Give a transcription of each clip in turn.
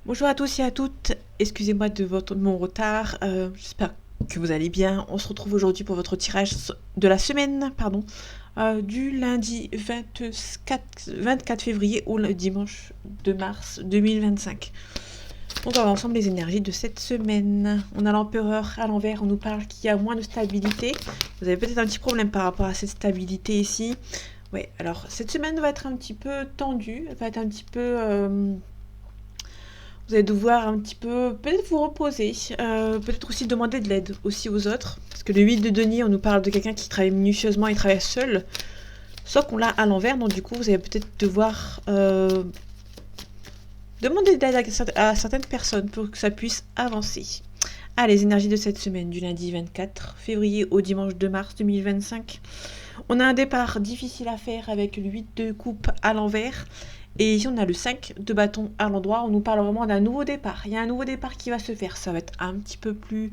Bonjour à tous et à toutes, excusez-moi de mon retard, j'espère que vous allez bien. On se retrouve aujourd'hui pour votre tirage de la semaine, du lundi 24 février au dimanche 2 mars 2025. Donc on va ensemble les énergies de cette semaine. On a l'empereur à l'envers, on nous parle qu'il y a moins de stabilité. Vous avez peut-être un petit problème par rapport à cette stabilité ici. Ouais, alors cette semaine va être un petit peu tendue, elle va être un petit peu... vous allez devoir un petit peu peut-être vous reposer, peut-être aussi demander de l'aide aussi aux autres. Parce que le 8 de denier, on nous parle de quelqu'un qui travaille minutieusement et travaille seul. Sauf qu'on l'a à l'envers, donc du coup, vous allez peut-être devoir demander de l'aide à certaines personnes pour que ça puisse avancer. Ah, les énergies de cette semaine, du lundi 24 février au dimanche 2 mars 2025. On a un départ difficile à faire avec le 8 de coupe à l'envers. Et ici, on a le 5 de bâton à l'endroit. On nous parle vraiment d'un nouveau départ. Il y a un nouveau départ qui va se faire. Ça va être un petit peu plus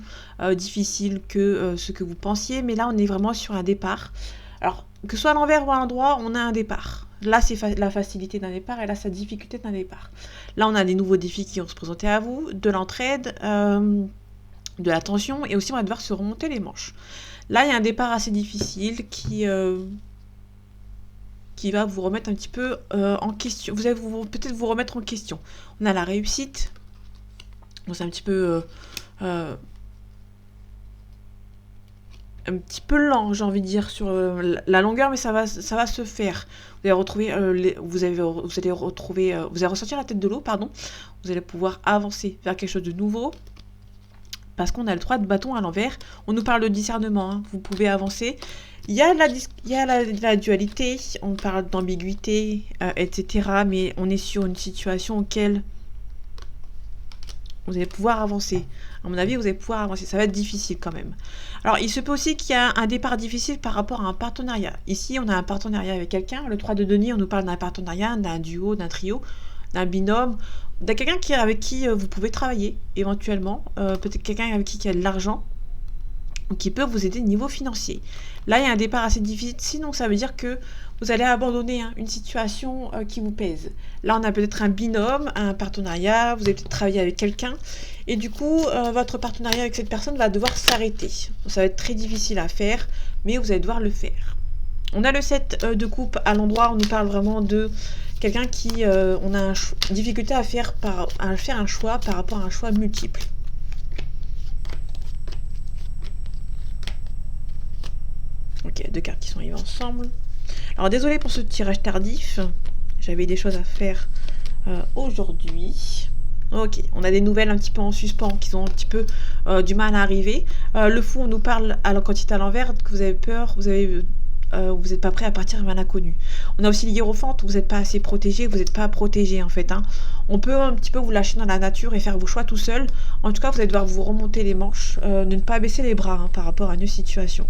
difficile que ce que vous pensiez. Mais là, on est vraiment sur un départ. Alors, que ce soit à l'envers ou à l'endroit, on a un départ. Là, c'est la facilité d'un départ et là, sa difficulté d'un départ. Là, on a des nouveaux défis qui vont se présenter à vous, de l'entraide, de l'attention, et aussi on va devoir se remonter les manches. Là, il y a un départ assez difficile qui va vous remettre un petit peu en question. Vous allez peut-être vous remettre en question. On a la réussite. Donc c'est un petit peu lent, j'ai envie de dire, sur la longueur, mais ça va se faire. Vous allez retrouver, vous allez ressortir la tête de l'eau, pardon. Vous allez pouvoir avancer vers quelque chose de nouveau. Parce qu'on a le 3 de bâton à l'envers. On nous parle de discernement, hein. Vous pouvez avancer. Il y a la dualité, on parle d'ambiguïté, etc. Mais on est sur une situation auquel vous allez pouvoir avancer. À mon avis, vous allez pouvoir avancer. Ça va être difficile quand même. Alors, il se peut aussi qu'il y a un départ difficile par rapport à un partenariat. Ici, on a un partenariat avec quelqu'un. Le 3 de denier, on nous parle d'un partenariat, d'un duo, d'un trio, d'un binôme, d'un quelqu'un avec qui vous pouvez travailler éventuellement. Peut-être quelqu'un avec qui a de l'argent qui peut vous aider au niveau financier. Là, il y a un départ assez difficile, donc ça veut dire que vous allez abandonner une situation qui vous pèse. Là, on a peut-être un binôme, un partenariat, vous allez peut-être travailler avec quelqu'un, et du coup, votre partenariat avec cette personne va devoir s'arrêter. Ça va être très difficile à faire, mais vous allez devoir le faire. On a le 7 de coupe à l'endroit, on nous parle vraiment de quelqu'un qui, on a une difficulté à faire un choix par rapport à un choix multiple. Ok, deux cartes qui sont arrivées ensemble. Alors désolé pour ce tirage tardif. J'avais des choses à faire aujourd'hui. Ok, on a des nouvelles un petit peu en suspens qui ont un petit peu du mal à arriver. Le fou, on nous parle quand il est à l'envers que vous avez peur, vous n'êtes pas prêt à partir vers l'inconnu. On a aussi le hiérophant, vous n'êtes pas assez protégé, vous n'êtes pas protégé en fait. Hein. On peut un petit peu vous lâcher dans la nature et faire vos choix tout seul. En tout cas, vous allez devoir vous remonter les manches, de ne pas baisser les bras par rapport à une situation.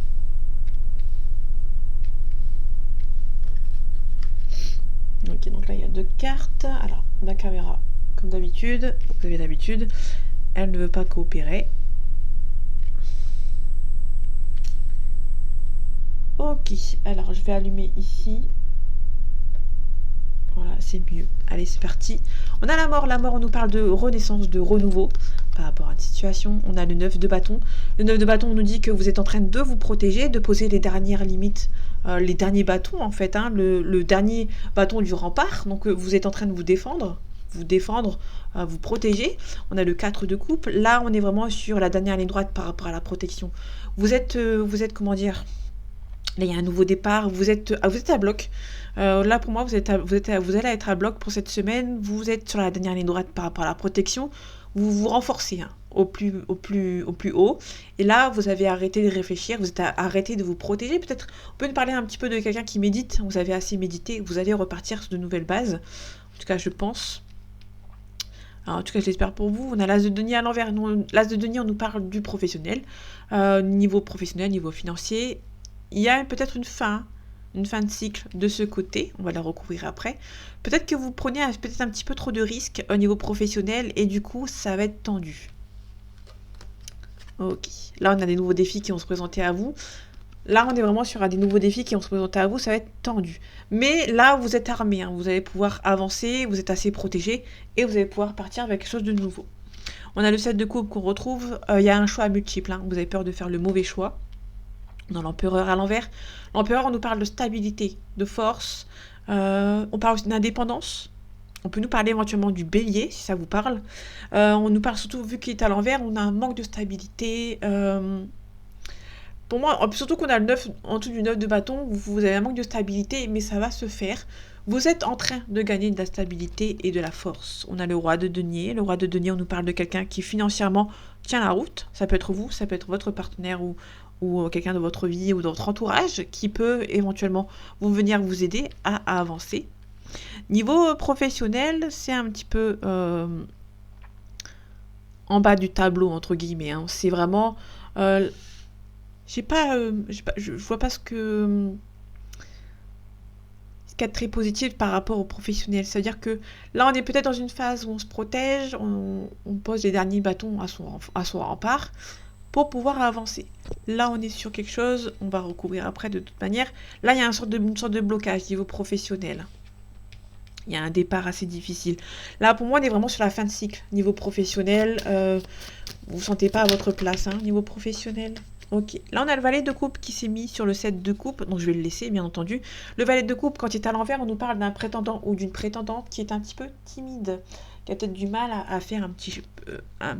Ok, donc là il y a deux cartes. Alors, la caméra, comme d'habitude, vous avez l'habitude, elle ne veut pas coopérer. Ok, alors je vais allumer ici. Voilà, c'est mieux. Allez, c'est parti. On a la mort, on nous parle de renaissance, de renouveau par rapport à une situation. On a le 9 de bâton. Le 9 de bâton, on nous dit que vous êtes en train de vous protéger, de poser les dernières limites, les derniers bâtons en fait, hein, le dernier bâton du rempart. Donc vous êtes en train de vous défendre, vous protéger. On a le 4 de coupe. Là, on est vraiment sur la dernière ligne droite par rapport à la protection. Vous êtes comment dire, là, il y a un nouveau départ. Vous êtes à bloc. Là, pour moi, vous allez être à bloc pour cette semaine. Vous êtes sur la dernière ligne droite par rapport à la protection. Vous vous renforcez au plus haut. Et là, vous avez arrêté de réfléchir. Vous êtes arrêté de vous protéger. Peut-être, on peut nous parler un petit peu de quelqu'un qui médite. Vous avez assez médité. Vous allez repartir sur de nouvelles bases. En tout cas, je pense. Alors, en tout cas, je l'espère pour vous. On a l'as de denier à l'envers. L'as de denier, on nous parle du professionnel. Niveau professionnel, niveau financier. Il y a peut-être une fin de cycle de ce côté, on va la recouvrir après. Peut-être que vous prenez peut-être un petit peu trop de risques au niveau professionnel et du coup ça va être tendu. Ok, là on a des nouveaux défis qui vont se présenter à vous. Là, on est vraiment sur des nouveaux défis qui vont se présenter à vous, ça va être tendu. Mais là, vous êtes armé, hein, vous allez pouvoir avancer, vous êtes assez protégé, et vous allez pouvoir partir avec quelque chose de nouveau. On a le 7 de coupe qu'on retrouve, il y a un choix multiple, hein, vous avez peur de faire le mauvais choix. Dans l'empereur à l'envers. L'empereur, on nous parle de stabilité, de force, on parle aussi d'indépendance. On peut nous parler éventuellement du bélier, si ça vous parle. On nous parle surtout, vu qu'il est à l'envers, on a un manque de stabilité. Pour moi, surtout qu'on a le 9, en dessous du 9 de bâton, vous avez un manque de stabilité, mais ça va se faire. Vous êtes en train de gagner de la stabilité et de la force. On a le roi de denier. Le roi de denier, on nous parle de quelqu'un qui financièrement tient la route. Ça peut être vous, ça peut être votre partenaire ou quelqu'un de votre vie ou de votre entourage qui peut éventuellement venir vous aider à avancer. Niveau professionnel, c'est un petit peu en bas du tableau, entre guillemets. Hein. C'est vraiment... je vois pas ce qu'il y a de très positif par rapport au professionnel. C'est-à-dire que là, on est peut-être dans une phase où on se protège, on pose les derniers bâtons à son rempart pour pouvoir avancer. Là, on est sur quelque chose, on va recouvrir après de toute manière. Là, il y a une sorte de blocage niveau professionnel. Il y a un départ assez difficile. Là, pour moi, on est vraiment sur la fin de cycle. Niveau professionnel, vous ne sentez pas à votre place, hein, niveau professionnel. Ok. Là, on a le valet de coupe qui s'est mis sur le 7 de coupe. Donc, je vais le laisser, bien entendu. Le valet de coupe, quand il est à l'envers, on nous parle d'un prétendant ou d'une prétendante qui est un petit peu timide, qui a peut-être du mal à faire un petit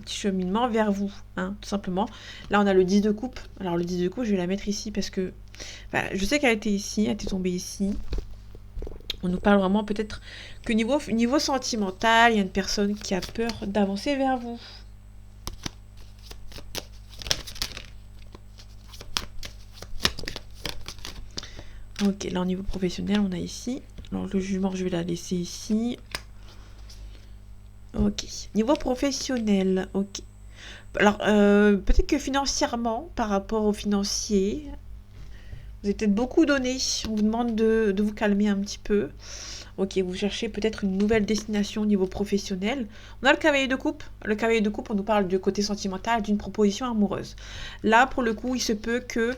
cheminement vers vous, hein, tout simplement. Là, on a le 10 de coupe. Alors, le 10 de coupe, je vais la mettre ici parce que je sais qu'elle était ici, elle était tombée ici. On nous parle vraiment peut-être que niveau sentimental, il y a une personne qui a peur d'avancer vers vous. Ok, là au niveau professionnel, on a ici. Alors le jugement, je vais la laisser ici. Ok, niveau professionnel, ok. Alors peut-être que financièrement, par rapport aux financiers, vous avez peut-être beaucoup donné. On vous demande de vous calmer un petit peu. Ok, vous cherchez peut-être une nouvelle destination au niveau professionnel. On a le cavalier de coupe. Le cavalier de coupe, on nous parle du côté sentimental, d'une proposition amoureuse. Là, pour le coup, il se peut que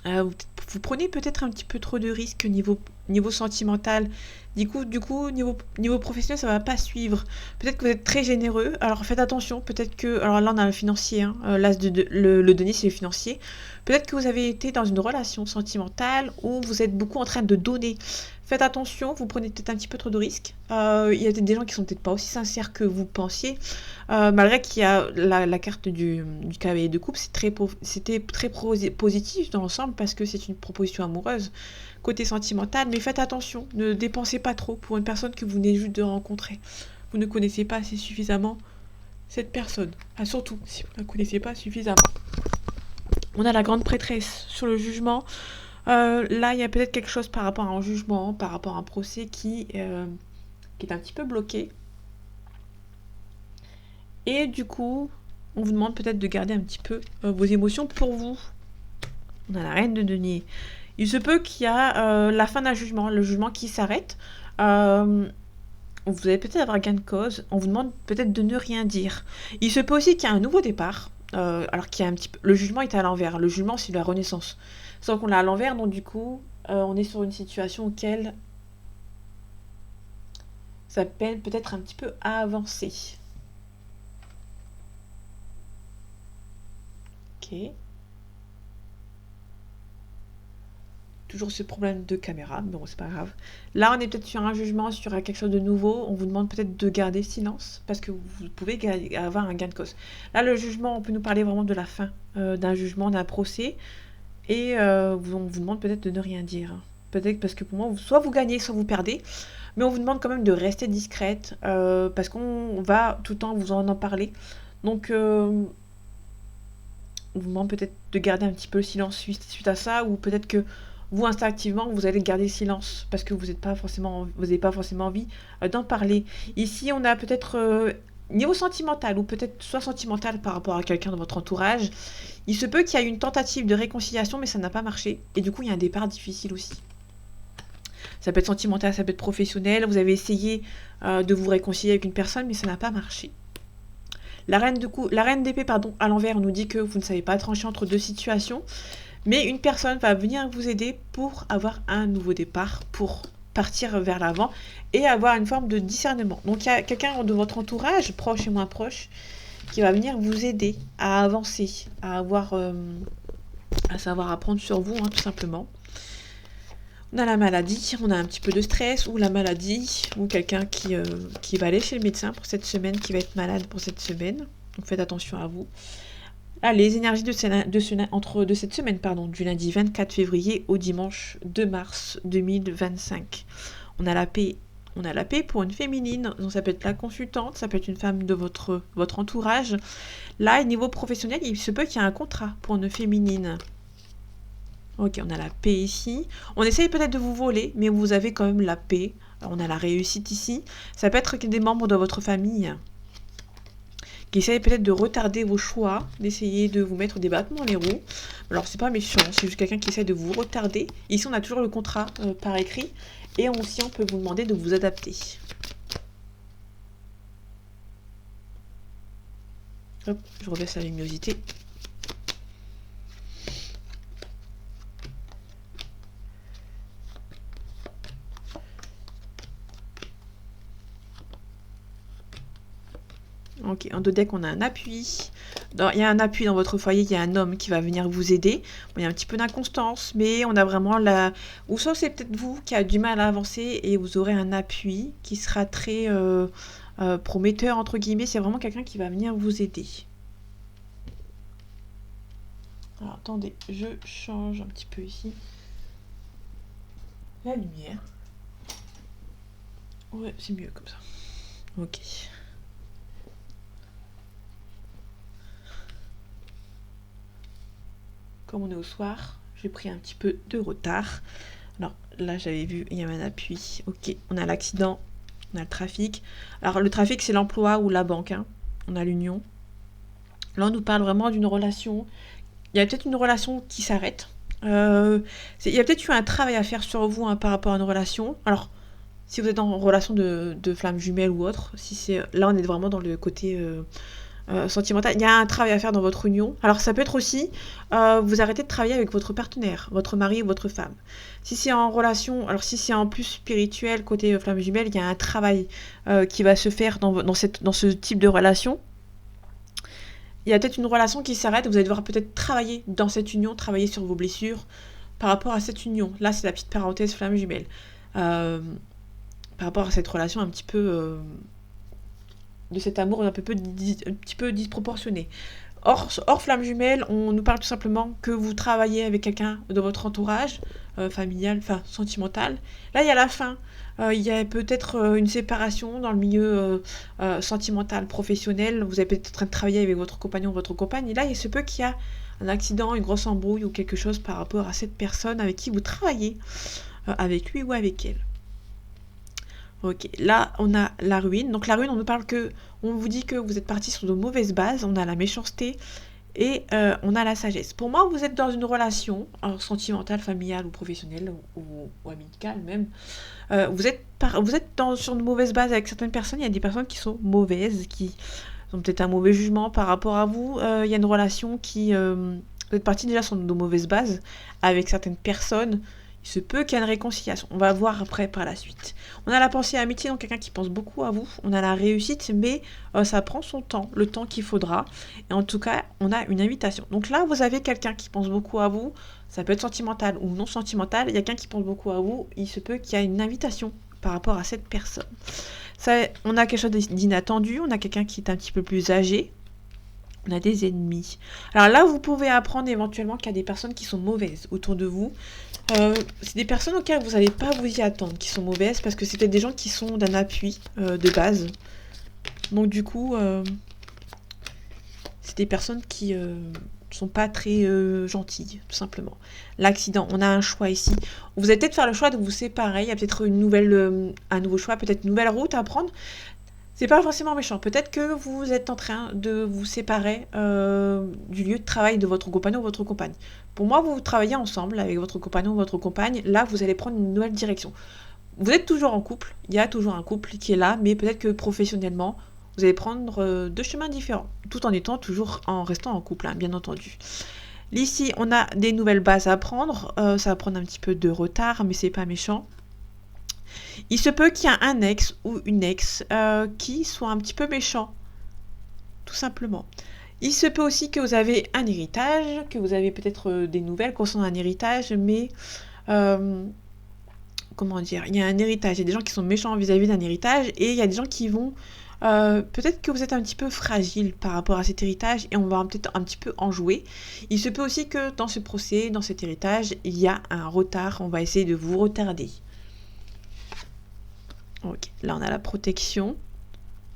vous prenez peut-être un petit peu trop de risques niveau sentimental. Du coup, niveau professionnel, ça va pas suivre. Peut-être que vous êtes très généreux. Alors faites attention. Peut-être que... Alors là, on a le financier. Hein. Le denier, c'est le financier. Peut-être que vous avez été dans une relation sentimentale où vous êtes beaucoup en train de donner. Faites attention, vous prenez peut-être un petit peu trop de risques. Il y a peut-être des gens qui sont peut-être pas aussi sincères que vous pensiez. Malgré qu'il y a la carte du cavalier de coupe, c'était très positif dans l'ensemble parce que c'est une proposition amoureuse. Côté sentimental, mais faites attention, ne dépensez pas trop pour une personne que vous venez juste de rencontrer. Vous ne connaissez pas assez suffisamment cette personne. Surtout si vous ne la connaissez pas suffisamment. On a la grande prêtresse sur le jugement. Là, il y a peut-être quelque chose par rapport à un jugement, par rapport à un procès qui est un petit peu bloqué. Et du coup, on vous demande peut-être de garder un petit peu vos émotions pour vous. On a la reine de denier. Il se peut qu'il y a la fin d'un jugement, le jugement qui s'arrête. Vous allez peut-être avoir gain de cause. On vous demande peut-être de ne rien dire. Il se peut aussi qu'il y ait un nouveau départ. Alors qu'il y a un petit peu... Le jugement est à l'envers. Le jugement, c'est la renaissance. Sauf qu'on l'a à l'envers, donc du coup, on est sur une situation auquel ça peine peut-être un petit peu à avancer. Ok. Toujours ce problème de caméra, mais bon, c'est pas grave. Là, on est peut-être sur un jugement, sur quelque chose de nouveau. On vous demande peut-être de garder silence, parce que vous pouvez avoir un gain de cause. Là, le jugement, on peut nous parler vraiment de la fin d'un jugement, d'un procès. Et on vous demande peut-être de ne rien dire. Peut-être parce que pour moi, soit vous gagnez, soit vous perdez. Mais on vous demande quand même de rester discrète, parce qu'on va tout le temps vous en parler. Donc, on vous demande peut-être de garder un petit peu le silence suite à ça, ou peut-être que vous, instinctivement, vous allez garder silence parce que vous n'avez pas forcément envie d'en parler. Ici, on a peut-être niveau sentimental, ou peut-être soit sentimental par rapport à quelqu'un de votre entourage. Il se peut qu'il y ait une tentative de réconciliation, mais ça n'a pas marché. Et du coup, il y a un départ difficile aussi. Ça peut être sentimental, ça peut être professionnel. Vous avez essayé de vous réconcilier avec une personne, mais ça n'a pas marché. La reine d'épée, à l'envers, on nous dit que vous ne savez pas trancher entre deux situations. Mais une personne va venir vous aider pour avoir un nouveau départ, pour partir vers l'avant et avoir une forme de discernement. Donc il y a quelqu'un de votre entourage, proche et moins proche, qui va venir vous aider à avancer, à savoir apprendre sur vous, tout simplement. On a la maladie, on a un petit peu de stress, ou la maladie, ou quelqu'un qui va aller chez le médecin pour cette semaine, qui va être malade pour cette semaine. Donc faites attention à vous. Là, les énergies de cette semaine, du lundi 24 février au dimanche 2 mars 2025. On a la paix. On a la paix pour une féminine, donc ça peut être la consultante, ça peut être une femme de votre entourage. Là, au niveau professionnel, il se peut qu'il y ait un contrat pour une féminine. Ok, on a la paix ici. On essaye peut-être de vous voler, mais vous avez quand même la paix. Alors, on a la réussite ici. Ça peut être des membres de votre famille qui essayent peut-être de retarder vos choix, d'essayer de vous mettre des bâtons dans les roues. Alors, c'est pas méchant, c'est juste quelqu'un qui essaie de vous retarder. Ici, on a toujours le contrat par écrit. Et aussi, on peut vous demander de vous adapter. Hop, je rebaisse la luminosité. Ok, en deux decks, on a un appui. Il y a un appui dans votre foyer, il y a un homme qui va venir vous aider. Bon, il y a un petit peu d'inconstance, mais on a vraiment la... Ou soit c'est peut-être vous qui a du mal à avancer et vous aurez un appui qui sera très prometteur, entre guillemets. C'est vraiment quelqu'un qui va venir vous aider. Alors, attendez, je change un petit peu ici la lumière. Ouais, c'est mieux comme ça. Ok. Comme on est au soir, j'ai pris un petit peu de retard. Alors là, j'avais vu, il y avait un appui. Ok, on a l'accident, on a le trafic. Alors le trafic, c'est l'emploi ou la banque. On a l'union. Là, on nous parle vraiment d'une relation. Il y a peut-être une relation qui s'arrête. Il y a peut-être eu un travail à faire sur vous par rapport à une relation. Alors, si vous êtes en relation de flamme jumelle ou autre, là, on est vraiment dans le côté... sentimental, il y a un travail à faire dans votre union. Alors ça peut être aussi, vous arrêtez de travailler avec votre partenaire, votre mari ou votre femme. Si c'est en relation, alors si c'est en plus spirituel, côté flamme jumelle, il y a un travail qui va se faire dans ce type de relation. Il y a peut-être une relation qui s'arrête, vous allez devoir peut-être travailler dans cette union, travailler sur vos blessures par rapport à cette union. Là, c'est la petite parenthèse flamme jumelle. Par rapport à cette relation un petit peu... de cet amour un petit peu disproportionné. Hors flamme jumelle, on nous parle tout simplement que vous travaillez avec quelqu'un de votre entourage, familial, enfin sentimental. Là, il y a la fin. Il y a peut-être une séparation dans le milieu sentimental, professionnel. Vous êtes peut-être en train de travailler avec votre compagnon ou votre compagne. Et là, il se peut qu'il y a un accident, une grosse embrouille ou quelque chose par rapport à cette personne avec qui vous travaillez, avec lui ou avec elle. Ok, là on a la ruine. Donc la ruine, on vous dit que vous êtes parti sur de mauvaises bases. On a la méchanceté et on a la sagesse. Pour moi, vous êtes dans une relation sentimentale, familiale ou professionnelle ou amicale même. Vous êtes sur de mauvaises bases avec certaines personnes. Il y a des personnes qui sont mauvaises, qui ont peut-être un mauvais jugement par rapport à vous. Il y a une relation qui... vous êtes parti déjà sur de mauvaises bases avec certaines personnes. Il se peut qu'il y ait une réconciliation. On va voir après par la suite. On a la pensée amitié, donc quelqu'un qui pense beaucoup à vous. On a la réussite, mais ça prend son temps, le temps qu'il faudra. Et en tout cas, on a une invitation. Donc là, vous avez quelqu'un qui pense beaucoup à vous. Ça peut être sentimental ou non sentimental. Il y a quelqu'un qui pense beaucoup à vous. Il se peut qu'il y ait une invitation par rapport à cette personne. On a quelque chose d'inattendu. On a quelqu'un qui est un petit peu plus âgé. On a des ennemis. Alors là, vous pouvez apprendre éventuellement qu'il y a des personnes qui sont mauvaises autour de vous. C'est des personnes auxquelles vous n'allez pas vous y attendre, qui sont mauvaises, parce que c'est peut-être des gens qui sont d'un appui de base. Donc du coup, c'est des personnes qui sont pas très gentilles, tout simplement. L'accident, on a un choix ici. Vous allez peut-être faire le choix de vous séparer, il y a peut-être un nouveau choix, peut-être une nouvelle route à prendre. C'est pas forcément méchant. Peut-être que vous êtes en train de vous séparer du lieu de travail de votre compagnon ou votre compagne. Pour moi, vous travaillez ensemble avec votre compagnon ou votre compagne. Là, vous allez prendre une nouvelle direction. Vous êtes toujours en couple. Il y a toujours un couple qui est là, mais peut-être que professionnellement, vous allez prendre deux chemins différents, tout en restant en couple, bien entendu. Ici, on a des nouvelles bases à prendre. Ça va prendre un petit peu de retard, mais c'est pas méchant. Il se peut qu'il y ait un ex ou une ex qui soit un petit peu méchant, tout simplement. Il se peut aussi que vous avez un héritage, que vous avez peut-être des nouvelles concernant un héritage, mais comment dire, il y a un héritage. Il y a des gens qui sont méchants vis-à-vis d'un héritage et il y a des gens qui vont peut-être que vous êtes un petit peu fragile par rapport à cet héritage et on va peut-être un petit peu en jouer. Il se peut aussi que dans ce procès, dans cet héritage, il y a un retard. On va essayer de vous retarder. Ok, là on a la protection.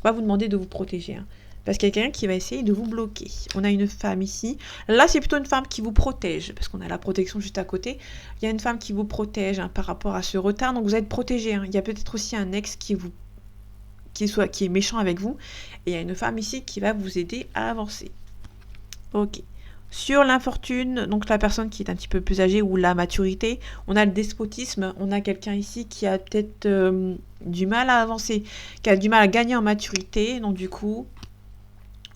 On va vous demander de vous protéger. Parce qu'il y a quelqu'un qui va essayer de vous bloquer. On a une femme ici. Là, c'est plutôt une femme qui vous protège, parce qu'on a la protection juste à côté. Il y a une femme qui vous protège par rapport à ce retard, donc vous êtes protégé. Il y a peut-être aussi un ex qui est méchant avec vous. Et il y a une femme ici qui va vous aider à avancer. Ok. Sur l'infortune, donc la personne qui est un petit peu plus âgée ou la maturité, on a le despotisme. On a quelqu'un ici qui a peut-être du mal à avancer, qui a du mal à gagner en maturité. Donc du coup,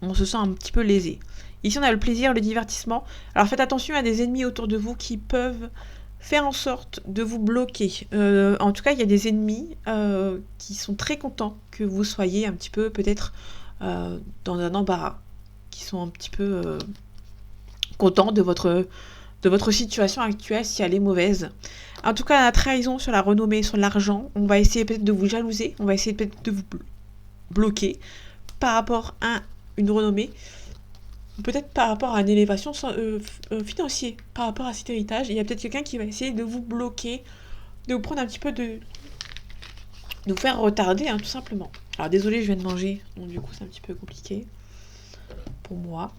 on se sent un petit peu lésé. Ici, on a le plaisir, le divertissement. Alors faites attention à des ennemis autour de vous qui peuvent faire en sorte de vous bloquer. En tout cas, il y a des ennemis qui sont très contents que vous soyez un petit peu peut-être dans un embarras, qui sont un petit peu contents de votre situation actuelle si elle est mauvaise. En tout cas, la trahison sur la renommée, sur l'argent, on va essayer peut-être de vous jalouser, on va essayer peut-être de vous bloquer par rapport à une renommée, peut-être par rapport à une élévation financière, par rapport à cet héritage. Il y a peut-être quelqu'un qui va essayer de vous bloquer, de vous prendre un petit peu de vous faire retarder, tout simplement. Alors désolé, je viens de manger, donc du coup c'est un petit peu compliqué pour moi.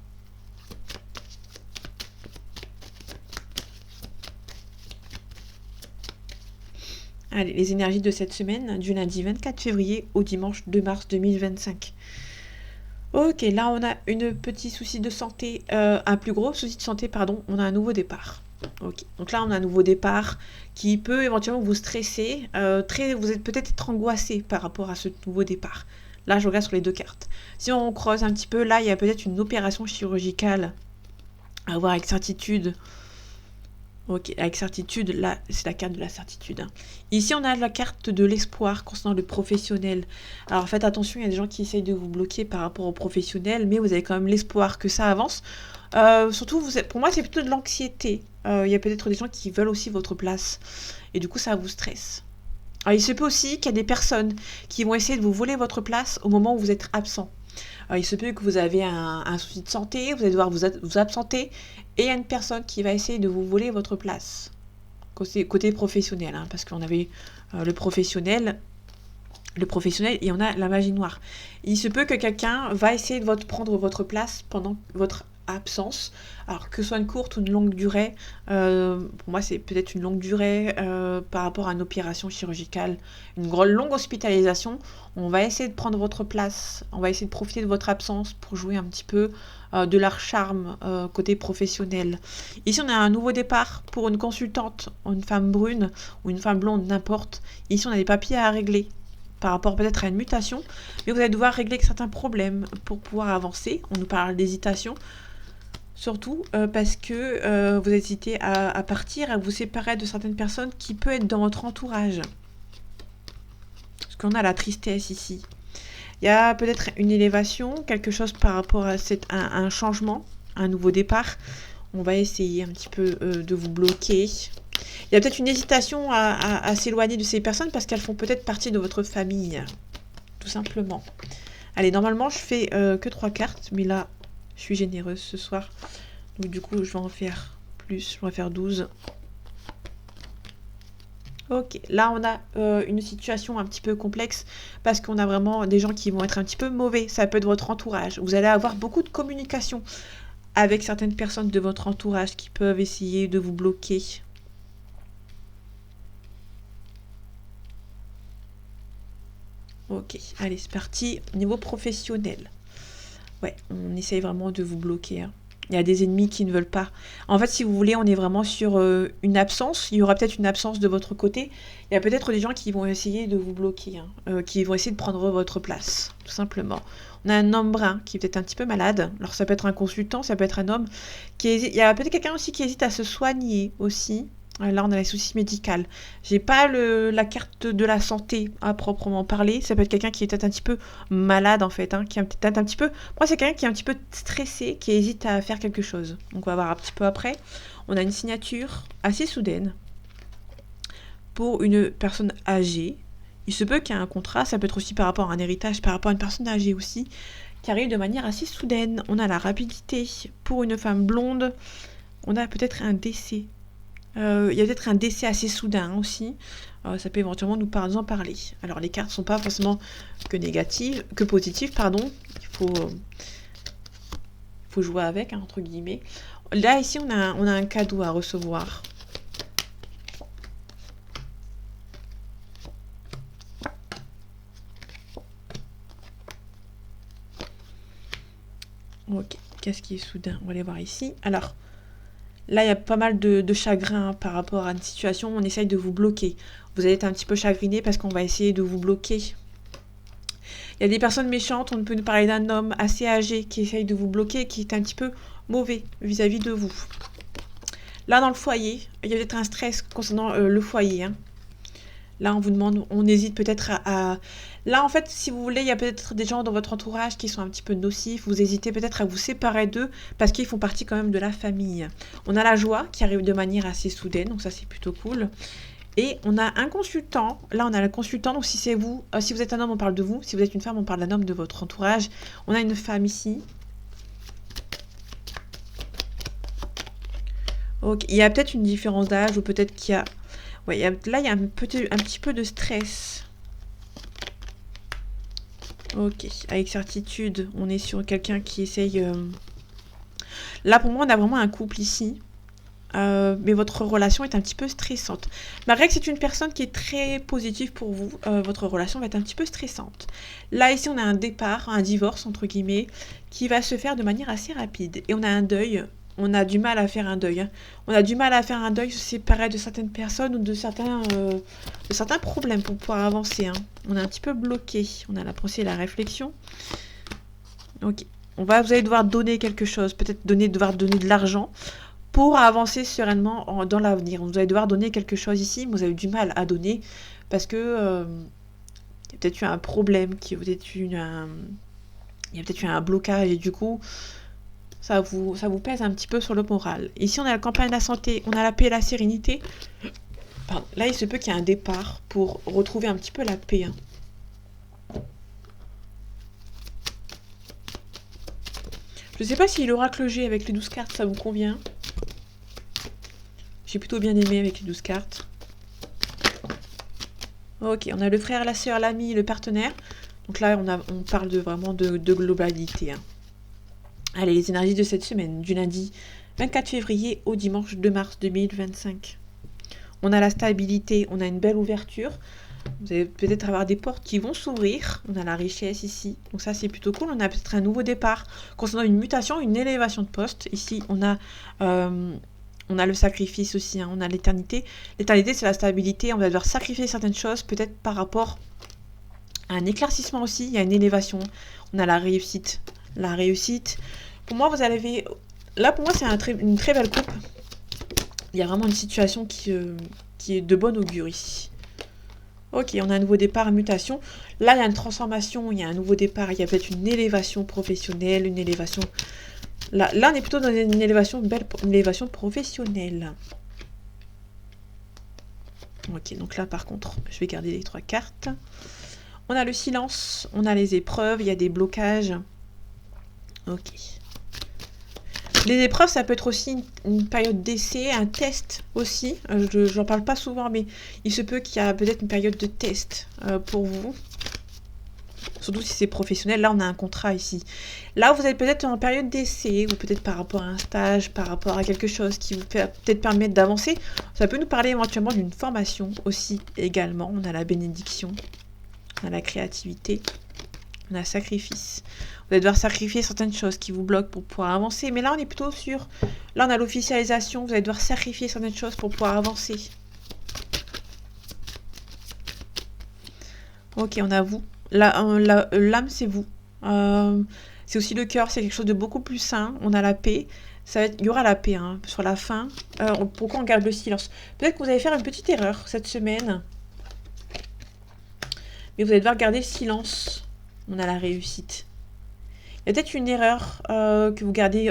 Allez, les énergies de cette semaine, du lundi 24 février au dimanche 2 mars 2025. Ok, là on a un petit souci de santé, un plus gros souci de santé, pardon, on a un nouveau départ. Ok, donc là on a un nouveau départ qui peut éventuellement vous stresser, vous êtes peut-être angoissé par rapport à ce nouveau départ. Là je regarde sur les deux cartes. Si on creuse un petit peu, là il y a peut-être une opération chirurgicale à voir avec certitude. Ok, avec certitude, là, c'est la carte de la certitude. Ici, on a la carte de l'espoir concernant le professionnel. Alors, faites attention, il y a des gens qui essayent de vous bloquer par rapport au professionnel, mais vous avez quand même l'espoir que ça avance. Surtout, pour moi, c'est plutôt de l'anxiété. Il y a peut-être des gens qui veulent aussi votre place. Et du coup, ça vous stresse. Alors, il se peut aussi qu'il y a des personnes qui vont essayer de vous voler votre place au moment où vous êtes absent. Il se peut que vous avez un souci de santé, vous allez devoir vous absenter, et il y a une personne qui va essayer de vous voler votre place. Côté professionnel, parce qu'on avait le professionnel et on a la magie noire. Il se peut que quelqu'un va essayer de prendre votre place pendant votre absence, alors que ce soit une courte ou une longue durée. Pour moi c'est peut-être une longue durée par rapport à une opération chirurgicale, une longue hospitalisation. On va essayer de prendre votre place, on va essayer de profiter de votre absence pour jouer un petit peu de leur charme côté professionnel. Ici on a un nouveau départ pour une consultante, une femme brune ou une femme blonde, n'importe. Ici on a des papiers à régler par rapport peut-être à une mutation, mais vous allez devoir régler certains problèmes pour pouvoir avancer. On nous parle d'hésitation, surtout parce que vous hésitez à partir, à vous séparer de certaines personnes qui peuvent être dans votre entourage. Parce qu'on a la tristesse ici. Il y a peut-être une élévation, quelque chose par rapport à un changement, un nouveau départ. On va essayer un petit peu de vous bloquer. Il y a peut-être une hésitation à s'éloigner de ces personnes parce qu'elles font peut-être partie de votre famille, tout simplement. Allez, normalement, je fais que 3 cartes, mais là, je suis généreuse ce soir. Donc du coup, je vais en faire plus, je vais en faire 12. Ok, là on a une situation un petit peu complexe parce qu'on a vraiment des gens qui vont être un petit peu mauvais. Ça peut être votre entourage. Vous allez avoir beaucoup de communication avec certaines personnes de votre entourage qui peuvent essayer de vous bloquer. Ok, allez, c'est parti. Niveau professionnel. Ouais, on essaye vraiment de vous bloquer. Il y a des ennemis qui ne veulent pas. En fait, si vous voulez, on est vraiment sur une absence. Il y aura peut-être une absence de votre côté. Il y a peut-être des gens qui vont essayer de vous bloquer, hein, qui vont essayer de prendre votre place, tout simplement. On a un homme brun qui est peut-être un petit peu malade. Alors ça peut être un consultant, ça peut être un homme qui hésite. Il y a peut-être quelqu'un aussi qui hésite à se soigner aussi. Là, on a les soucis médicaux. J'ai pas la carte de la santé à proprement parler. Ça peut être quelqu'un qui est peut-être un petit peu malade en fait, hein, qui est peut-être un petit peu. Moi, c'est quelqu'un qui est un petit peu stressé, qui hésite à faire quelque chose. Donc, on va voir un petit peu après. On a une signature assez soudaine pour une personne âgée. Il se peut qu'il y ait un contrat. Ça peut être aussi par rapport à un héritage, par rapport à une personne âgée aussi, qui arrive de manière assez soudaine. On a la rapidité pour une femme blonde. On a peut-être un décès. Il y a peut-être un décès assez soudain aussi. Ça peut éventuellement nous en parler. Alors les cartes ne sont pas forcément que positives, pardon. Il faut jouer avec, hein, entre guillemets. Là, ici, on a un cadeau à recevoir. Ok, qu'est-ce qui est soudain? On va aller voir ici. Alors, là, il y a pas mal de chagrin par rapport à une situation. On essaye de vous bloquer. Vous allez être un petit peu chagriné parce qu'on va essayer de vous bloquer. Il y a des personnes méchantes. On peut nous parler d'un homme assez âgé qui essaye de vous bloquer, qui est un petit peu mauvais vis-à-vis de vous. Là, dans le foyer, il y a peut-être un stress concernant le foyer. Hein. Là, on vous demande, on hésite peut-être à... Là, en fait, si vous voulez, il y a peut-être des gens dans votre entourage qui sont un petit peu nocifs. Vous hésitez peut-être à vous séparer d'eux parce qu'ils font partie quand même de la famille. On a la joie qui arrive de manière assez soudaine, donc ça, c'est plutôt cool. Et on a un consultant. Là, on a le consultant, donc si c'est vous, si vous êtes un homme, on parle de vous. Si vous êtes une femme, on parle d'un homme de votre entourage. On a une femme ici. Ok, il y a peut-être une différence d'âge ou peut-être qu'il y a... Ouais, là, il y a un petit peu de stress. Ok, avec certitude, on est sur quelqu'un qui essaye... Là, pour moi, on a vraiment un couple ici. Mais votre relation est un petit peu stressante. Malgré que c'est une personne qui est très positive pour vous, votre relation va être un petit peu stressante. Là, ici, on a un départ, un divorce, entre guillemets, qui va se faire de manière assez rapide. Et on a un deuil. On a du mal à faire un deuil. Hein. On a du mal à faire un deuil, se séparer de certaines personnes ou de certains problèmes pour pouvoir avancer. Hein. On est un petit peu bloqué. On a la pensée et la réflexion. Ok. Vous allez devoir donner quelque chose. Peut-être devoir donner de l'argent pour avancer sereinement dans l'avenir. Vous allez devoir donner quelque chose ici, mais vous avez du mal à donner parce que il y a peut-être eu un problème, il y a peut-être eu un blocage et du coup... Ça vous pèse un petit peu sur le moral. Ici, on a la campagne de la santé, on a la paix et la sérénité. Pardon. Là, il se peut qu'il y ait un départ pour retrouver un petit peu la paix. Hein. Je ne sais pas si l'oracle G avec les 12 cartes, ça vous convient. J'ai plutôt bien aimé avec les 12 cartes. Ok, on a le frère, la sœur, l'ami, le partenaire. Donc là, on parle vraiment de globalité. Hein. Allez, les énergies de cette semaine, du lundi 24 février au dimanche 2 mars 2025. On a la stabilité, on a une belle ouverture. Vous allez peut-être avoir des portes qui vont s'ouvrir. On a la richesse ici. Donc ça, c'est plutôt cool. On a peut-être un nouveau départ concernant une mutation, une élévation de poste. Ici, on a le sacrifice aussi. Hein. On a l'éternité. L'éternité, c'est la stabilité. On va devoir sacrifier certaines choses, peut-être par rapport à un éclaircissement aussi. Il y a une élévation. On a la réussite. La réussite. Pour moi, vous avez... Là, pour moi, c'est une très belle coupe. Il y a vraiment une situation qui est de bon augure ici. Ok, on a un nouveau départ, une mutation. Là, il y a une transformation, il y a un nouveau départ. Il y a peut-être une élévation professionnelle, une élévation... Là, on est plutôt dans une élévation, une élévation professionnelle. Ok, donc là, par contre, je vais garder les 3 cartes. On a le silence, on a les épreuves, il y a des blocages. Ok. Les épreuves, ça peut être aussi une période d'essai, un test aussi. J'en parle pas souvent, mais il se peut qu'il y a peut-être une période de test pour vous. Surtout si c'est professionnel. Là, on a un contrat ici. Là, vous êtes peut-être en période d'essai, ou peut-être par rapport à un stage, par rapport à quelque chose qui vous peut peut-être permettre d'avancer. Ça peut nous parler éventuellement d'une formation aussi, également. On a la bénédiction, on a la créativité. On a sacrifice. Vous allez devoir sacrifier certaines choses qui vous bloquent pour pouvoir avancer. Mais là, on est plutôt sur... Là, on a l'officialisation. Vous allez devoir sacrifier certaines choses pour pouvoir avancer. Ok, on a vous. L'âme, c'est vous. C'est aussi le cœur. C'est quelque chose de beaucoup plus sain. On a la paix. Il y aura la paix hein, sur la fin. Pourquoi on garde le silence? Peut-être que vous allez faire une petite erreur cette semaine. Mais vous allez devoir garder le silence. On a la réussite. Il y a peut-être une erreur que vous gardez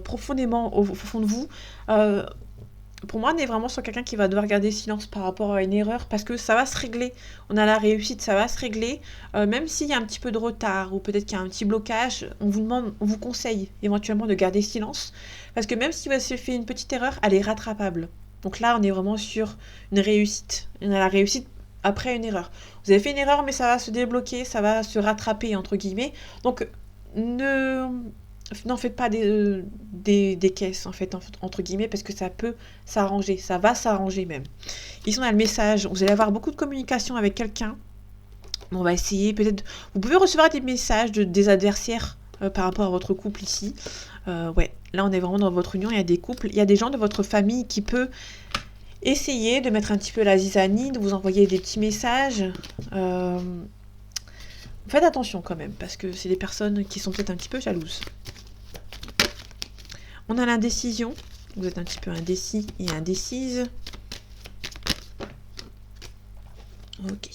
profondément au fond de vous. Pour moi, on est vraiment sur quelqu'un qui va devoir garder le silence par rapport à une erreur parce que ça va se régler. On a la réussite, ça va se régler. Même s'il y a un petit peu de retard ou peut-être qu'il y a un petit blocage, on vous conseille éventuellement de garder silence. Parce que même si vous avez fait une petite erreur, elle est rattrapable. Donc là, on est vraiment sur une réussite. On a la réussite après une erreur. Vous avez fait une erreur, mais ça va se débloquer, ça va se rattraper, entre guillemets. Donc, n'en faites pas des caisses, en fait, entre guillemets, parce que ça peut s'arranger, ça va s'arranger même. Ici, on a le message. Vous allez avoir beaucoup de communication avec quelqu'un. On va essayer, peut-être... Vous pouvez recevoir des messages des adversaires par rapport à votre couple ici. Ouais, là, on est vraiment dans votre union. Il y a des couples, il y a des gens de votre famille qui peuvent essayer de mettre un petit peu la zizanie, de vous envoyer des petits messages. Faites attention quand même, parce que c'est des personnes qui sont peut-être un petit peu jalouses. On a l'indécision. Vous êtes un petit peu indécis et indécise. Ok.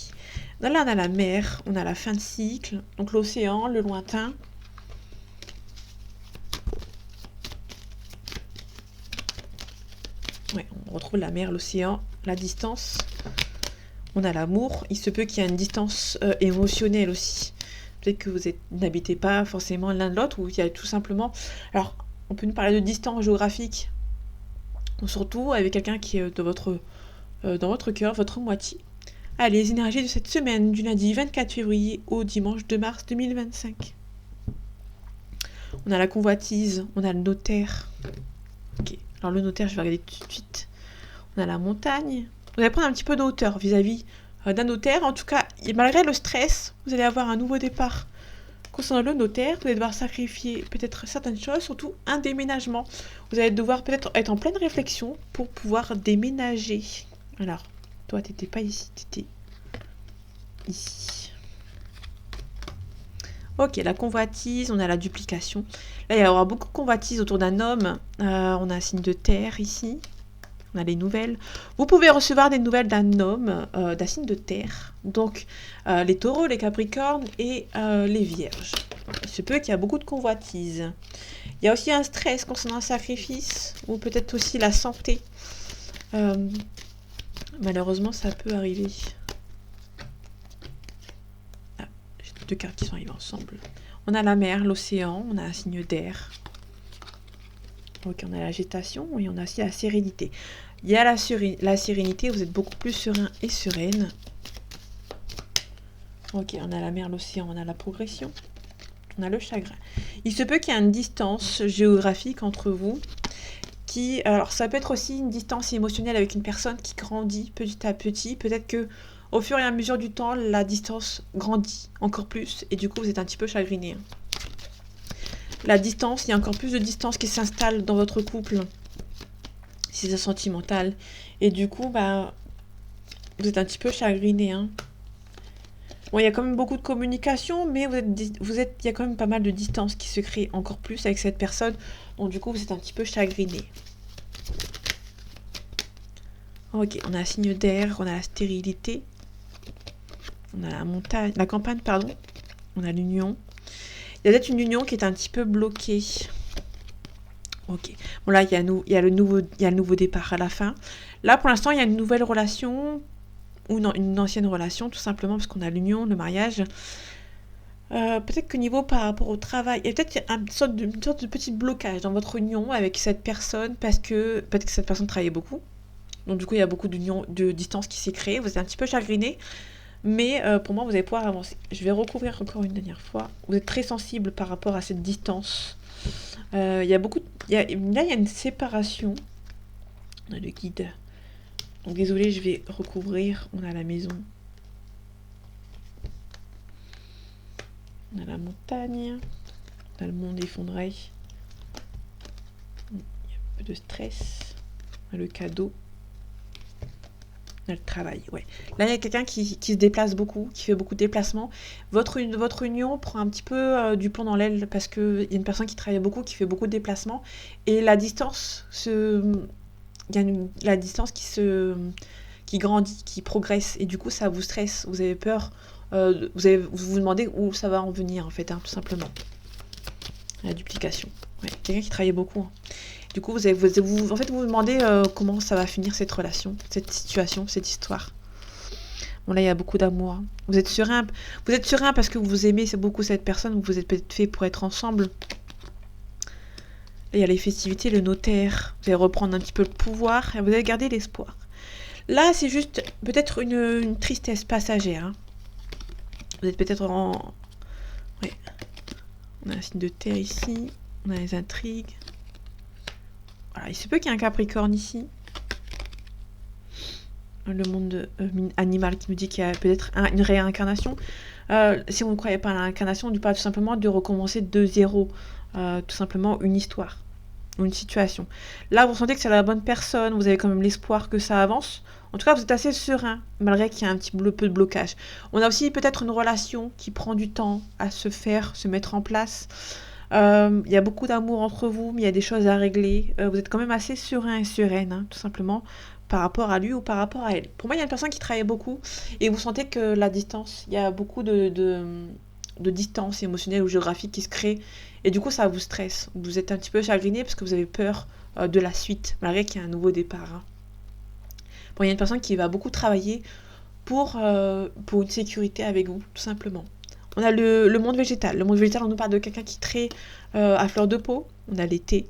Là, on a la mer, on a la fin de cycle, donc l'océan, le lointain. Ouais, on retrouve la mer, l'océan, la distance. On a l'amour. Il se peut qu'il y ait une distance émotionnelle aussi. Peut-être que vous n'habitez pas forcément l'un de l'autre, ou il y a tout simplement... Alors, on peut nous parler de distance géographique, ou surtout avec quelqu'un qui est dans votre cœur, votre moitié. Allez, les énergies de cette semaine, du lundi 24 février au dimanche 2 mars 2025. On a la convoitise, on a le notaire. Ok, alors le notaire, je vais regarder tout de suite. On a la montagne. Vous allez prendre un petit peu de hauteur vis-à-vis d'un notaire. En tout cas, malgré le stress, vous allez avoir un nouveau départ. Concernant le notaire, vous allez devoir sacrifier peut-être certaines choses, surtout un déménagement. Vous allez devoir peut-être être en pleine réflexion pour pouvoir déménager. Alors, toi, tu n'étais pas ici, tu étais ici. Ok, la convoitise, on a la duplication. Là, il y aura beaucoup de convoitise autour d'un homme. On a un signe de terre ici. On a les nouvelles. Vous pouvez recevoir des nouvelles d'un homme, d'un signe de terre. Donc, les taureaux, les capricornes et les vierges. Il se peut qu'il y a beaucoup de convoitises. Il y a aussi un stress concernant un sacrifice, ou peut-être aussi la santé. Malheureusement, ça peut arriver. Ah, j'ai deux cartes qui sont arrivées ensemble. On a la mer, l'océan, on a un signe d'air. Ok, on a l'agitation et on a aussi la sérénité. Il y a la sérénité, vous êtes beaucoup plus serein et sereine. Ok, on a la mer, l'océan, on a la progression. On a le chagrin. Il se peut qu'il y ait une distance géographique entre vous. Alors ça peut être aussi une distance émotionnelle avec une personne qui grandit petit à petit. Peut-être que au fur et à mesure du temps, la distance grandit encore plus. Et du coup, vous êtes un petit peu chagriné. La distance, il y a encore plus de distance qui s'installe dans votre couple. Si c'est sentimental. Et du coup, vous êtes un petit peu chagriné. Bon, il y a quand même beaucoup de communication, mais il y a quand même pas mal de distance qui se crée encore plus avec cette personne. Donc du coup, vous êtes un petit peu chagriné. Ok, on a un signe d'air, on a la stérilité. On a la montagne, la campagne, pardon. On a l'union. Il y a peut-être une union qui est un petit peu bloquée. Ok. Bon là, il y a le nouveau départ à la fin. Là, pour l'instant, il y a une nouvelle relation ou une ancienne relation, tout simplement parce qu'on a l'union, le mariage. Peut-être que niveau par rapport au travail, il y a peut-être une sorte de petit blocage dans votre union avec cette personne parce que peut-être que cette personne travaillait beaucoup. Donc du coup, il y a beaucoup de distance qui s'est créée. Vous êtes un petit peu chagriné. Mais pour moi, vous allez pouvoir avancer. Je vais recouvrir encore une dernière fois. Vous êtes très sensible par rapport à cette distance. Il y a une séparation. On a le guide. Donc désolé, je vais recouvrir. On a la maison. On a la montagne. On a le monde effondré. Il y a un peu de stress. On a le cadeau. On a le travail, ouais. Là, il y a quelqu'un qui se déplace beaucoup, qui fait beaucoup de déplacements. Votre union prend un petit peu du plomb dans l'aile parce qu'il y a une personne qui travaille beaucoup, qui fait beaucoup de déplacements. Et la distance il y a la distance qui grandit, qui progresse. Et du coup, ça vous stresse. Vous avez peur. Vous vous demandez où ça va en venir, en fait, hein, tout simplement. La duplication. Ouais, quelqu'un qui travaillait beaucoup. Hein. Du coup, en fait, vous vous demandez comment ça va finir cette relation, cette situation, cette histoire. Bon, là, il y a beaucoup d'amour. Hein. Vous êtes serein parce que vous aimez beaucoup cette personne, vous êtes peut-être fait pour être ensemble. Là, il y a les festivités, le notaire. Vous allez reprendre un petit peu le pouvoir et vous allez garder l'espoir. Là, c'est juste peut-être une tristesse passagère. Hein. Vous êtes peut-être en... Ouais. On a un signe de terre ici. On a les intrigues. Voilà, il se peut qu'il y ait un Capricorne ici. Le monde animal qui nous dit qu'il y a peut-être une réincarnation. Si vous ne croyez pas à l'incarnation, on dit pas tout simplement de recommencer de zéro. Tout simplement une histoire. Ou une situation. Là, vous sentez que c'est la bonne personne. Vous avez quand même l'espoir que ça avance. En tout cas, vous êtes assez serein, malgré qu'il y a un petit peu de blocage. On a aussi peut-être une relation qui prend du temps à se faire, se mettre en place. Il y a beaucoup d'amour entre vous, mais il y a des choses à régler. Vous êtes quand même assez serein et sereine, hein, tout simplement, par rapport à lui ou par rapport à elle. Pour moi, il y a une personne qui travaille beaucoup, et vous sentez que la distance, il y a beaucoup de distance émotionnelle ou géographique qui se crée, et du coup, ça vous stresse. Vous êtes un petit peu chagriné parce que vous avez peur de la suite, malgré qu'il y a un nouveau départ. Hein. Bon, il y a une personne qui va beaucoup travailler pour une sécurité avec vous, tout simplement. On a le monde végétal. Le monde végétal, on nous parle de quelqu'un qui est très à fleur de peau. On a l'été.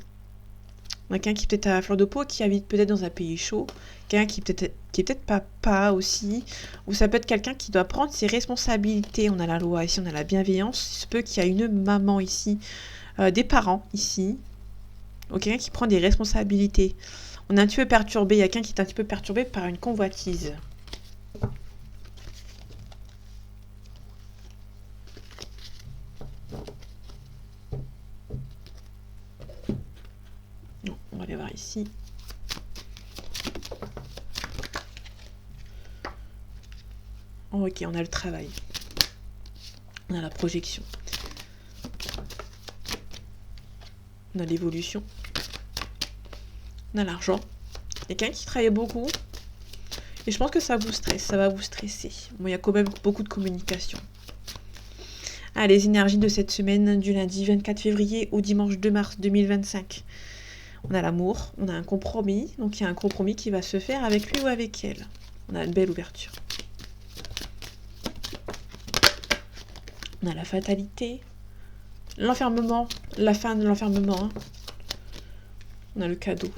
On a quelqu'un qui est peut-être à fleur de peau, qui habite peut-être dans un pays chaud. Quelqu'un qui est peut-être papa aussi. Ou ça peut être quelqu'un qui doit prendre ses responsabilités. On a la loi ici, on a la bienveillance. Il se peut qu'il y ait une maman ici, des parents ici. Ou quelqu'un qui prend des responsabilités. On est un petit peu perturbé. Il y a quelqu'un qui est un petit peu perturbé par une convoitise. Non, on va aller voir ici. Oh, ok, on a le travail. On a la projection. On a l'évolution. On a l'argent. Il y a quelqu'un qui travaille beaucoup. Et je pense que ça vous stresse, ça va vous stresser. Bon, il y a quand même beaucoup de communication. Ah, les énergies de cette semaine, du lundi 24 février au dimanche 2 mars 2025. On a l'amour, on a un compromis. Donc il y a un compromis qui va se faire avec lui ou avec elle. On a une belle ouverture. On a la fatalité. L'enfermement, la fin de l'enfermement. Hein. On a le cadeau.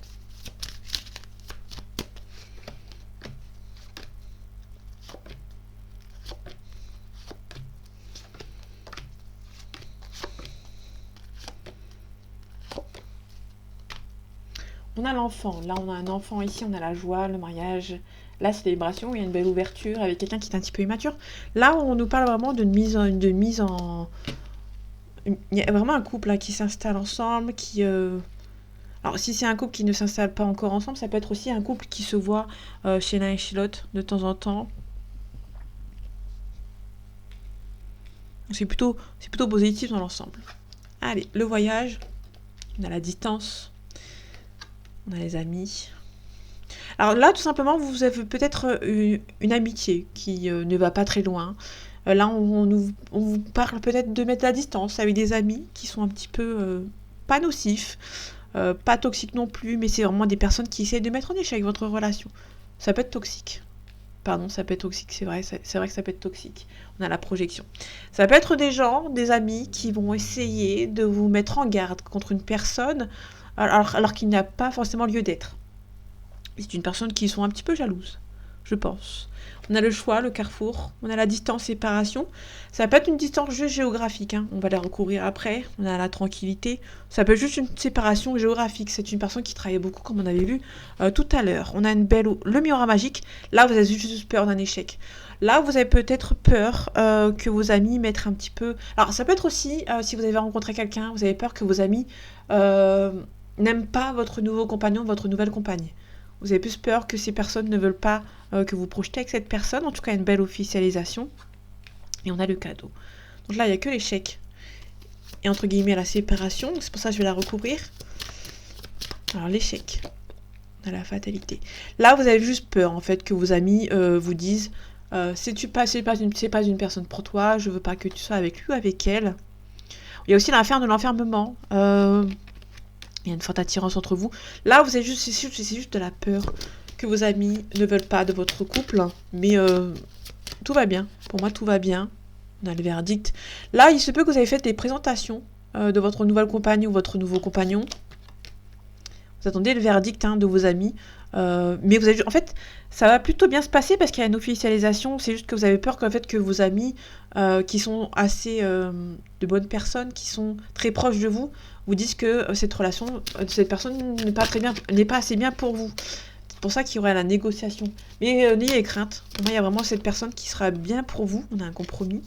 On a l'enfant. Là, on a un enfant ici, on a la joie, le mariage, la célébration. Il y a une belle ouverture avec quelqu'un qui est un petit peu immature. Là, on nous parle vraiment d'une mise en... Il y a vraiment un couple là, qui s'installe ensemble, qui... Alors, si c'est un couple qui ne s'installe pas encore ensemble, ça peut être aussi un couple qui se voit chez l'un et chez l'autre de temps en temps. C'est plutôt positif dans l'ensemble. Allez, le voyage. On a la distance. On a les amis. Alors là, tout simplement, vous avez peut-être une amitié qui ne va pas très loin. Là, on vous parle peut-être de mettre la distance avec des amis qui sont un petit peu pas nocifs, pas toxiques non plus, mais c'est vraiment des personnes qui essaient de mettre en échec votre relation. Ça peut être toxique. Pardon, ça peut être toxique, c'est vrai que ça peut être toxique. On a la projection. Ça peut être des gens, des amis qui vont essayer de vous mettre en garde contre une personne alors qu'il n'y a pas forcément lieu d'être. C'est une personne qui sont un petit peu jalouses, je pense. On a le choix, le carrefour, on a la distance, séparation. Ça peut être une distance juste géographique, hein. On va la recouvrir après. On a la tranquillité. Ça peut être juste une séparation géographique. C'est une personne qui travaille beaucoup, comme on avait vu tout à l'heure. On a le miroir magique. Là, vous avez juste peur d'un échec. Là, vous avez peut-être peur que vos amis mettent un petit peu... Alors, ça peut être aussi, si vous avez rencontré quelqu'un, vous avez peur que vos amis euh, n'aiment pas votre nouveau compagnon, votre nouvelle compagne. Vous avez plus peur que ces personnes ne veulent pas que vous projetez avec cette personne. En tout cas, une belle officialisation. Et on a le cadeau. Donc là, il n'y a que l'échec. Et entre guillemets, la séparation. C'est pour ça que je vais la recouvrir. Alors, l'échec. On a la fatalité. Là, vous avez juste peur, en fait, que vos amis vous disent c'est pas une personne pour toi, je veux pas que tu sois avec lui ou avec elle. Il y a aussi l'affaire de l'enfermement. Il y a une forte attirance entre vous. Là, vous avez c'est juste de la peur que vos amis ne veulent pas de votre couple. Mais tout va bien. Pour moi, tout va bien. On a le verdict. Là, il se peut que vous avez fait des présentations de votre nouvelle compagne ou votre nouveau compagnon. Vous attendez le verdict de vos amis. Mais vous avez, en fait, ça va plutôt bien se passer parce qu'il y a une officialisation. C'est juste que vous avez peur qu'en fait, que vos amis, qui sont assez de bonnes personnes, qui sont très proches de vous, vous disent que cette relation, cette personne n'est pas assez bien pour vous. C'est pour ça qu'il y aurait la négociation. Mais n'ayez crainte. Pour moi, il y a vraiment cette personne qui sera bien pour vous. On a un compromis.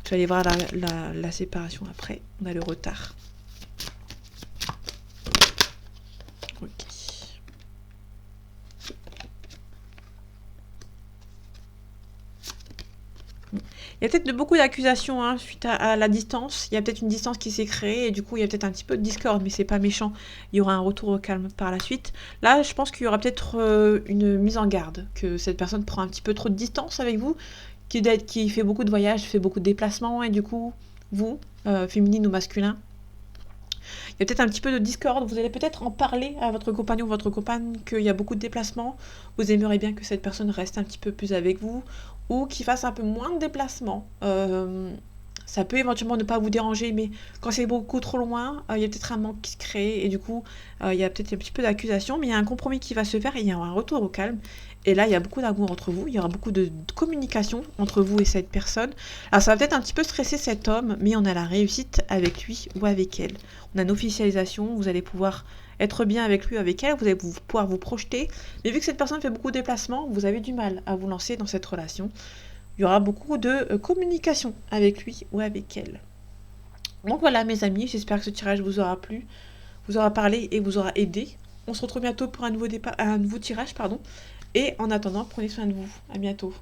Je vais aller voir la séparation après. On a le retard. Ok. Il y a peut-être beaucoup d'accusations suite à la distance. Il y a peut-être une distance qui s'est créée et du coup il y a peut-être un petit peu de discorde, mais c'est pas méchant. Il y aura un retour au calme par la suite. Là, je pense qu'il y aura peut-être une mise en garde, que cette personne prend un petit peu trop de distance avec vous, qui fait beaucoup de voyages, fait beaucoup de déplacements et du coup, vous, féminine ou masculin, il y a peut-être un petit peu de discorde. Vous allez peut-être en parler à votre compagnon ou votre compagne qu'il y a beaucoup de déplacements. Vous aimeriez bien que cette personne reste un petit peu plus avec vous ou qu'il fasse un peu moins de déplacements. Ça peut éventuellement ne pas vous déranger, mais quand c'est beaucoup trop loin, il y a peut-être un manque qui se crée et du coup, il y a peut-être un petit peu d'accusation, mais il y a un compromis qui va se faire et il y aura un retour au calme. Et là, il y a beaucoup d'amour entre vous, il y aura beaucoup de communication entre vous et cette personne. Alors, ça va peut-être un petit peu stresser cet homme, mais on a la réussite avec lui ou avec elle. On a une officialisation, vous allez pouvoir être bien avec lui ou avec elle, vous allez pouvoir vous projeter. Mais vu que cette personne fait beaucoup de déplacements, vous avez du mal à vous lancer dans cette relation. Il y aura beaucoup de communication avec lui ou avec elle. Donc voilà mes amis, j'espère que ce tirage vous aura plu, vous aura parlé et vous aura aidé. On se retrouve bientôt pour un nouveau tirage, pardon. Et en attendant, prenez soin de vous. À bientôt.